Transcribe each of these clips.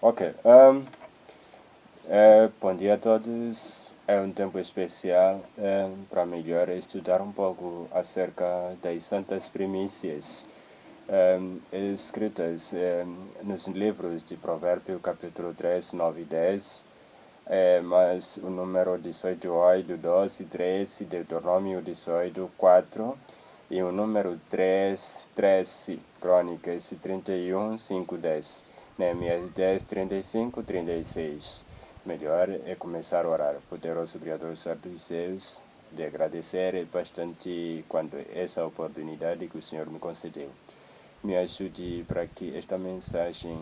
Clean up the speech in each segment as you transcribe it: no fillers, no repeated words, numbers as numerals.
Ok. Bom dia a todos. É um tempo especial para melhor estudar um pouco acerca das santas primícias escritas nos livros de Provérbio, capítulo 3, 9 e 10, mas o número 18, 8, 12, 13, Deuteronômio 18, 4, e o número 3, 13, Crônicas 31, 5, 10. Neemias 10, 35, 36. Melhor é começar a orar. Poderoso Criador dos céus, de agradecer bastante quanto essa oportunidade que o Senhor me concedeu. Me ajude para que esta mensagem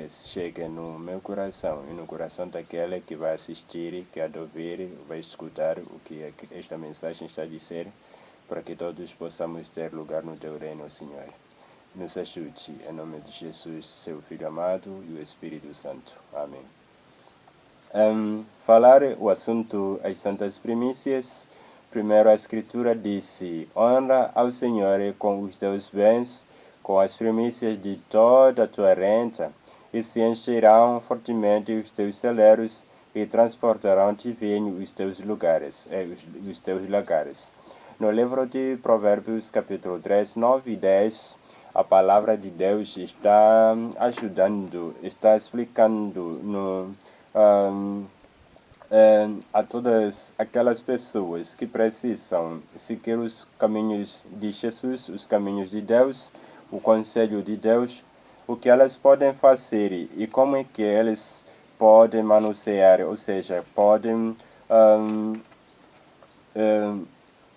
chegue no meu coração e no coração daquele que vai assistir, que há de ouvir, vai escutar o que esta mensagem está a dizer, para que todos possamos ter lugar no teu reino, Senhor. Nos ajude, em nome de Jesus, seu Filho amado e o Espírito Santo. Amém. Falar o assunto as santas primícias. Primeiro a Escritura disse: honra ao Senhor com os teus bens, com as primícias de toda a tua renda, e se encherão fortemente os teus celeiros, e transportarão-te vinho os teus lagares. No livro de Provérbios, capítulo 3, 9 e 10, a palavra de Deus está ajudando, está explicando a todas aquelas pessoas que precisam seguir os caminhos de Jesus, os caminhos de Deus, o conselho de Deus, o que elas podem fazer e como é que eles podem manusear, ou seja, podem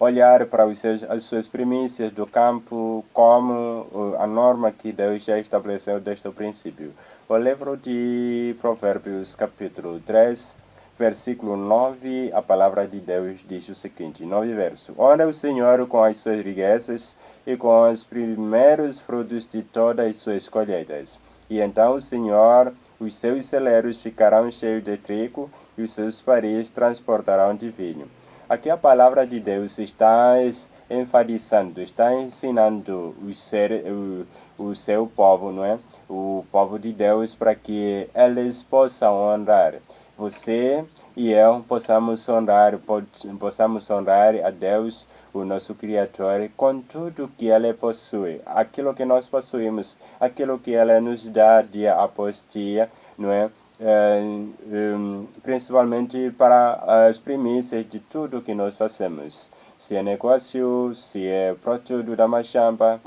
olhar para as suas primícias do campo como a norma que Deus já estabeleceu desde o princípio. O livro de Provérbios, capítulo 3, versículo 9, a palavra de Deus diz o seguinte, 9 verso: honra o Senhor com as suas riquezas e com os primeiros frutos de todas as suas colheitas. E então o Senhor, os seus celeiros ficarão cheios de trigo e os seus paris transportarão de vinho. Aqui a palavra de Deus está enfatizando, está ensinando o seu povo, não é? O povo de Deus, para que eles possam honrar. Você e eu possamos honrar a Deus, o nosso Criador, com tudo que Ele possui, aquilo que nós possuímos, aquilo que Ele nos dá dia após dia, não é? Principalmente para as primícias de tudo que nós fazemos. Se é negócio, se é produto da machamba,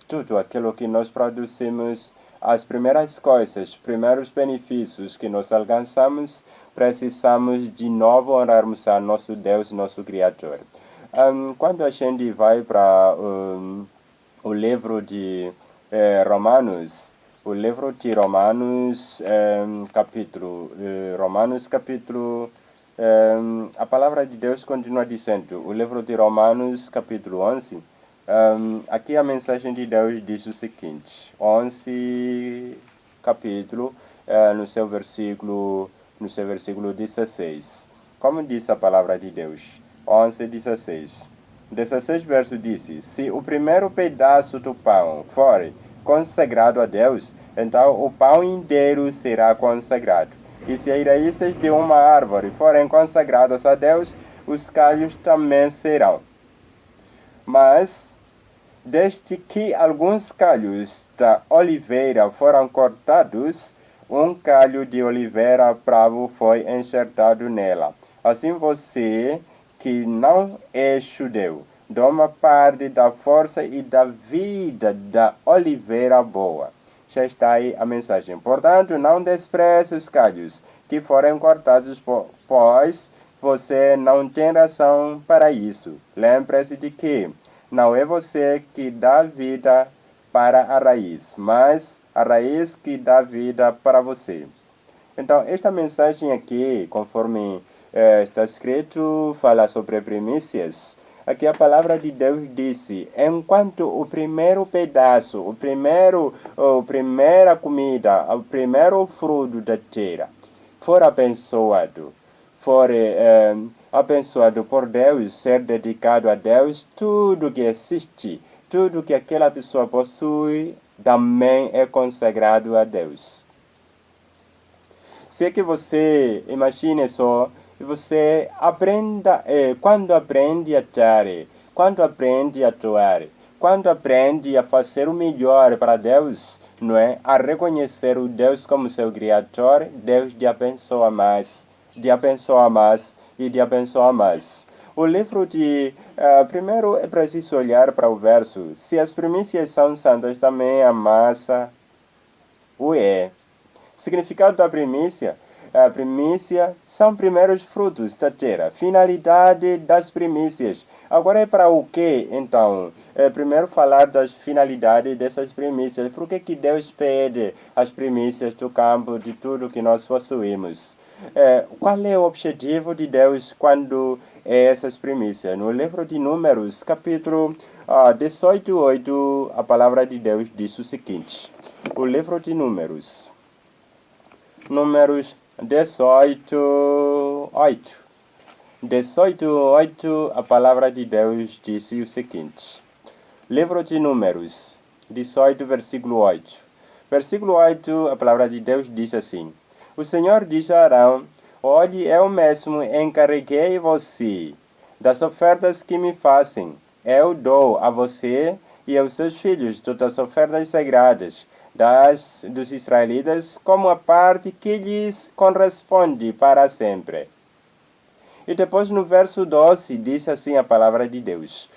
tudo aquilo que nós produzimos, as primeiras coisas, primeiros benefícios que nós alcançamos, precisamos de novo honrarmos a nosso Deus, nosso Criador. Quando a gente vai para o livro de Romanos, o livro de Romanos, capítulo, a palavra de Deus continua dizendo, o livro de Romanos, capítulo 11, aqui a mensagem de Deus diz o seguinte, 11, capítulo, no seu versículo 16. Como diz a palavra de Deus? 11, 16. 16 verso disse, se o primeiro pedaço do pão for consagrado a Deus, então o pão inteiro será consagrado. E se as raízes de uma árvore forem consagradas a Deus, os galhos também serão. Mas, desde que alguns galhos da oliveira foram cortados, um galho de oliveira bravo foi enxertado nela. Assim você, que não é judeu, toma parte da força e da vida da oliveira boa. Já está aí a mensagem. Portanto, não despreze os galhos que forem cortados, pois você não tem razão para isso. Lembre-se de que não é você que dá vida para a raiz, mas a raiz que dá vida para você. Então, esta mensagem aqui, conforme está escrito, fala sobre primícias. Aqui a palavra de Deus disse, enquanto o primeiro pedaço, a primeira comida, o primeiro fruto da terra for abençoado, for abençoado por Deus, ser dedicado a Deus, tudo que existe, tudo que aquela pessoa possui, também é consagrado a Deus. Se é que você, imagine só, você aprenda, quando aprende a ter, quando aprende a atuar, quando aprende a fazer o melhor para Deus, não é? A reconhecer o Deus como seu Criador, Deus te abençoa mais, te abençoa mais e te abençoa mais. O livro de... primeiro é preciso olhar para o verso. Se as primícias são santas, também a massa o é. Significado da primícia. A primícia são primeiros frutos da terra. Finalidade das primícias. Agora é para o que, então? Primeiro falar das finalidades dessas primícias. Por que Deus pede as primícias do campo, de tudo que nós possuímos? Qual é o objetivo de Deus quando é essas primícias? No livro de Números, capítulo 18, 8, a palavra de Deus diz o seguinte. O livro de Números 18, 8. 18, 8, a palavra de Deus diz o seguinte. Livro de Números 18, versículo 8. Versículo 8, a palavra de Deus diz assim. O Senhor disse a Arão, olhe, eu mesmo encarreguei você das ofertas que me fazem. Eu dou a você e aos seus filhos todas as ofertas sagradas dos israelitas como a parte que lhes corresponde para sempre. E depois no verso 12 diz assim a palavra de Deus.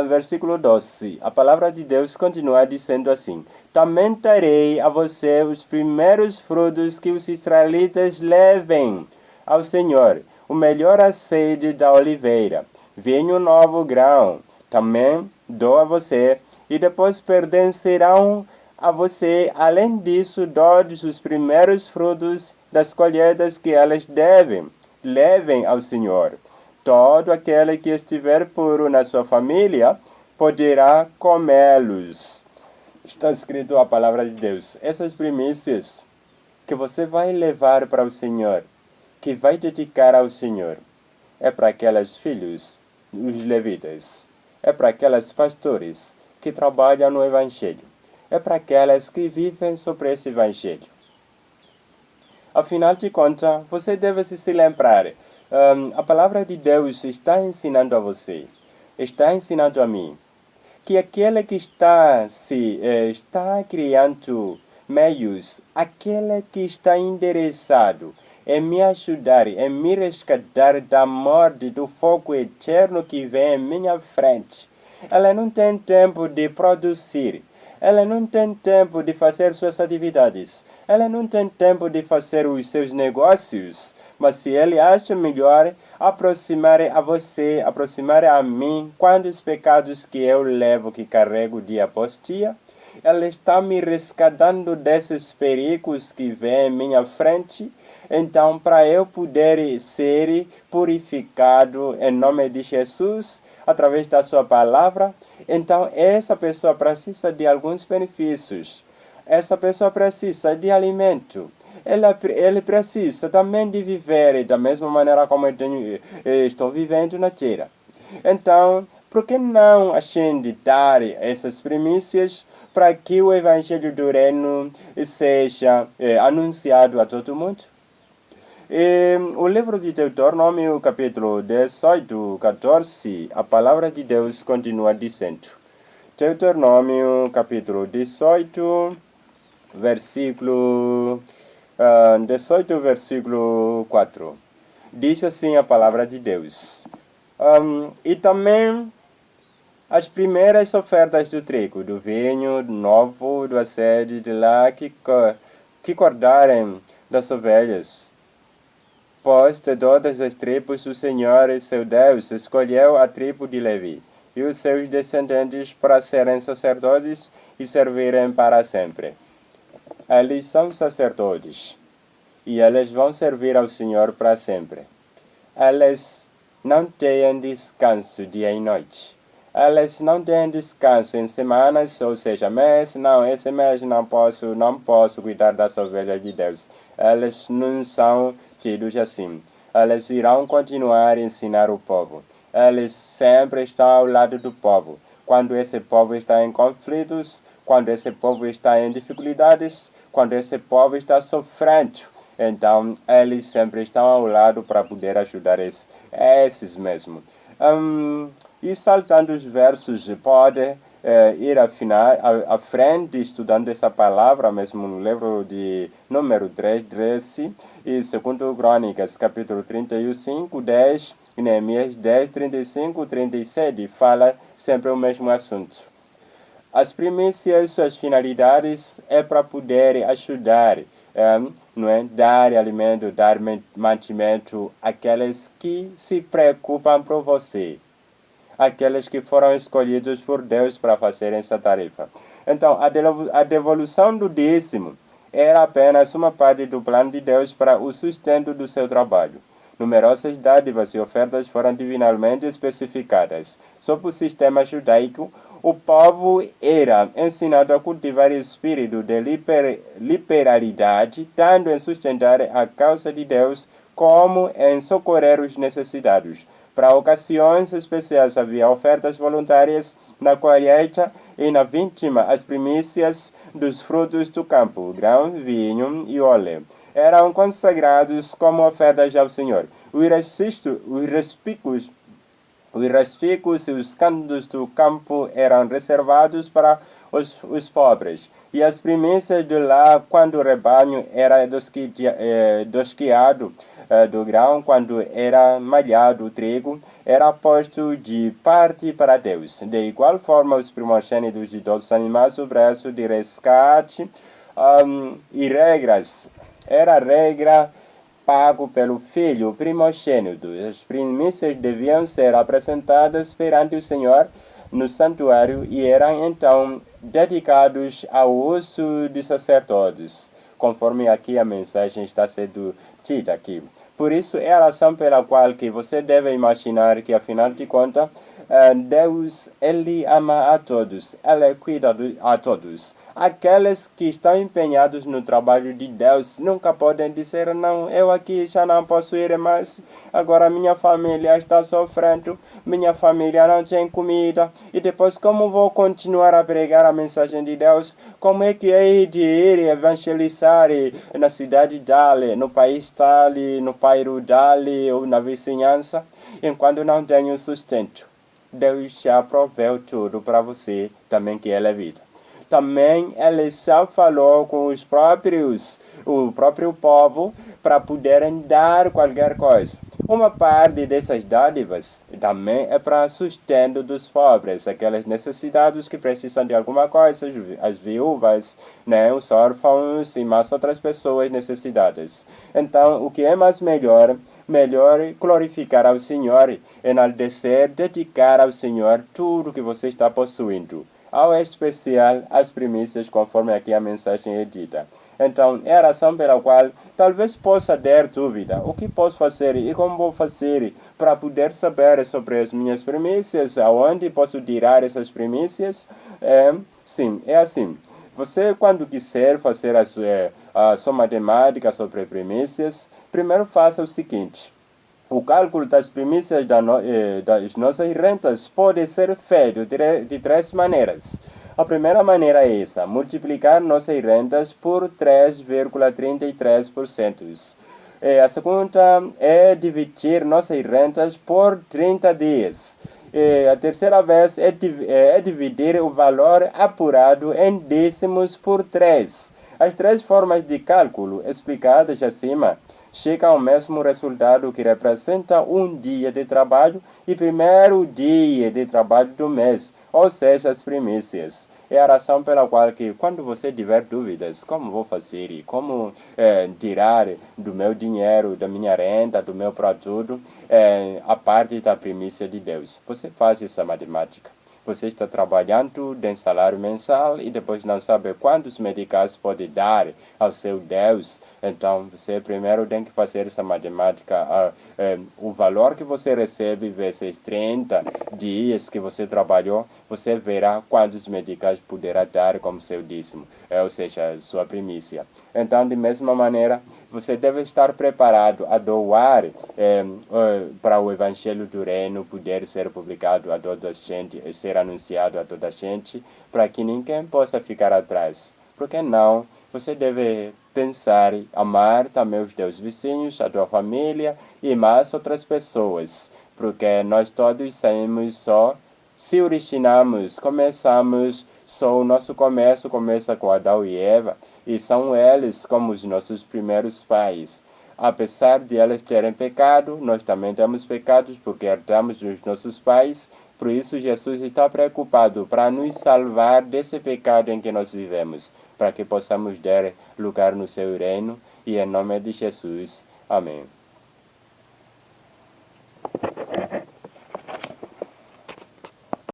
Versículo 12, a palavra de Deus continua dizendo assim. Também darei a você os primeiros frutos que os israelitas levem ao Senhor, o melhor azeite da oliveira, vinho novo grão, também dou a você, e depois pertencerão a você, além disso, todos os primeiros frutos das colheitas que elas levem ao Senhor. Todo aquele que estiver puro na sua família poderá comê-los. Está escrito a palavra de Deus. Essas primícias que você vai levar para o Senhor, que vai dedicar ao Senhor, é para aqueles filhos, os levitas. É para aqueles pastores que trabalham no Evangelho. É para aqueles que vivem sobre esse Evangelho. Afinal de contas, você deve se lembrar. A palavra de Deus está ensinando a você, está ensinando a mim, que aquele que está criando meios, aquele que está interessado em me ajudar, em me resgatar da morte, do fogo eterno que vem em minha frente, ela não tem tempo de produzir. Ela não tem tempo de fazer suas atividades. Ela não tem tempo de fazer os seus negócios. Mas se ele acha melhor aproximar a você, aproximar a mim, quando os pecados que eu levo, que carrego dia após dia, ela está me resgatando desses perigos que vêm em minha frente. Então, para eu poder ser purificado em nome de Jesus, através da sua palavra, então essa pessoa precisa de alguns benefícios. Essa pessoa precisa de alimento. Ele precisa também de viver da mesma maneira como estou vivendo na terra. Então, por que não a gente dar essas primícias para que o Evangelho do Reino seja anunciado a todo mundo? O livro de Deuteronômio, capítulo 18, 14, a palavra de Deus continua dizendo. Deuteronômio, capítulo 18, versículo 18, versículo 4. Diz assim a palavra de Deus. E também as primeiras ofertas do trigo, do vinho, do novo, do azeite, de lá que cortarem das ovelhas. Pois de todas as tribos o Senhor, seu Deus, escolheu a tribo de Levi e os seus descendentes para serem sacerdotes e servirem para sempre. Eles são sacerdotes e eles vão servir ao Senhor para sempre. Eles não têm descanso dia e noite. Eles não têm descanso em semanas, ou seja, mês. Não, esse mês não posso cuidar das ovelhas de Deus. Eles não são tidos assim. Eles irão continuar a ensinar o povo. Eles sempre estão ao lado do povo. Quando esse povo está em conflitos, quando esse povo está em dificuldades, quando esse povo está sofrendo, Então, eles sempre estão ao lado para poder ajudar esses mesmo. E saltando os versos, pode ir à frente estudando essa palavra mesmo no livro de número 3, 13 e 2 Crônicas, capítulo 35, 10, e Neemias 10, 35, 37, fala sempre o mesmo assunto. As primícias, suas finalidades é para poder ajudar, não é? Dar alimento, dar mantimento àqueles que se preocupam por você, aqueles que foram escolhidos por Deus para fazer essa tarefa. Então, a devolução do dízimo era apenas uma parte do plano de Deus para o sustento do seu trabalho. Numerosas dádivas e ofertas foram divinamente especificadas. Sob o sistema judaico, o povo era ensinado a cultivar espírito de liberalidade, tanto em sustentar a causa de Deus como em socorrer os necessitados. Para ocasiões especiais havia ofertas voluntárias na colheita e na vindima as primícias dos frutos do campo, grão, vinho e óleo. Eram consagrados como ofertas ao Senhor. Os respicos e os cantos do campo eram reservados para os pobres. E as primícias de lá, quando o rebanho era desquiado do grão, quando era malhado o trigo, era posto de parte para Deus. De igual forma, os primogênitos de todos os animais, o preço de resgate e regras. Era regra pago pelo filho primogênito. As primícias deviam ser apresentadas perante o Senhor no santuário e eram então dedicados ao uso de sacerdotes, conforme aqui a mensagem está sendo dita aqui. Por isso é a razão pela qual que você deve imaginar que, afinal de contas, Deus, Ele ama a todos, Ele cuida a todos. Aqueles que estão empenhados no trabalho de Deus nunca podem dizer, não, eu aqui já não posso ir mais, agora minha família está sofrendo, minha família não tem comida, e depois como vou continuar a pregar a mensagem de Deus? Como é que hei de ir evangelizar na cidade dali, no país dali, no bairro dali ou na vizinhança, enquanto não tenho sustento? Deus já proveu tudo para você, também que Ele é vida. Também Ele já falou com o próprio povo, para poderem dar qualquer coisa. Uma parte dessas dádivas também é para sustento dos pobres, aqueles necessitados que precisam de alguma coisa, as viúvas, né, os órfãos e mais outras pessoas necessitadas. Então, o que é mais melhor glorificar ao Senhor, enaltecer, dedicar ao Senhor tudo que você está possuindo, ao especial as primícias, conforme aqui a mensagem é dita. Então, é a razão pela qual talvez possa ter dúvida. O que posso fazer e como vou fazer para poder saber sobre as minhas primícias? Aonde posso tirar essas primícias? Sim, é assim. Você, quando quiser fazer a sua matemática sobre primícias, primeiro faça o seguinte. O cálculo das primícias das nossas rentas pode ser feito de três maneiras. A primeira maneira é essa: multiplicar nossas rentas por 3,33%. A segunda é dividir nossas rentas por 30 dias. A terceira vez é dividir o valor apurado em décimos por 3. As três formas de cálculo explicadas acima chegam ao mesmo resultado, que representa um dia de trabalho e primeiro dia de trabalho do mês, ou seja, as primícias. É a razão pela qual que, quando você tiver dúvidas, como vou fazer e como tirar do meu dinheiro, da minha renda, do meu produto, a parte da primícia de Deus, você faz essa matemática. Você está trabalhando em salário mensal e depois não sabe quantos medicais pode dar ao seu Deus. Então, você primeiro tem que fazer essa matemática. O valor que você recebe vezes 30 dias que você trabalhou, você verá quantos medicais poderá dar como seu dízimo, ou seja, sua primícia. Então, de mesma maneira, você deve estar preparado a doar para o Evangelho do Reino poder ser publicado a toda a gente, ser anunciado a toda a gente, para que ninguém possa ficar atrás. Por que não? Você deve pensar, amar também os teus vizinhos, a tua família e mais outras pessoas, porque nós todos saímos só, se originamos, começamos, só o nosso começo começa com Adão e Eva, e são eles como os nossos primeiros pais. Apesar de eles terem pecado, nós também temos pecados porque herdamos dos nossos pais. Por isso, Jesus está preocupado para nos salvar desse pecado em que nós vivemos, para que possamos dar lugar no seu reino. E em nome de Jesus. Amém.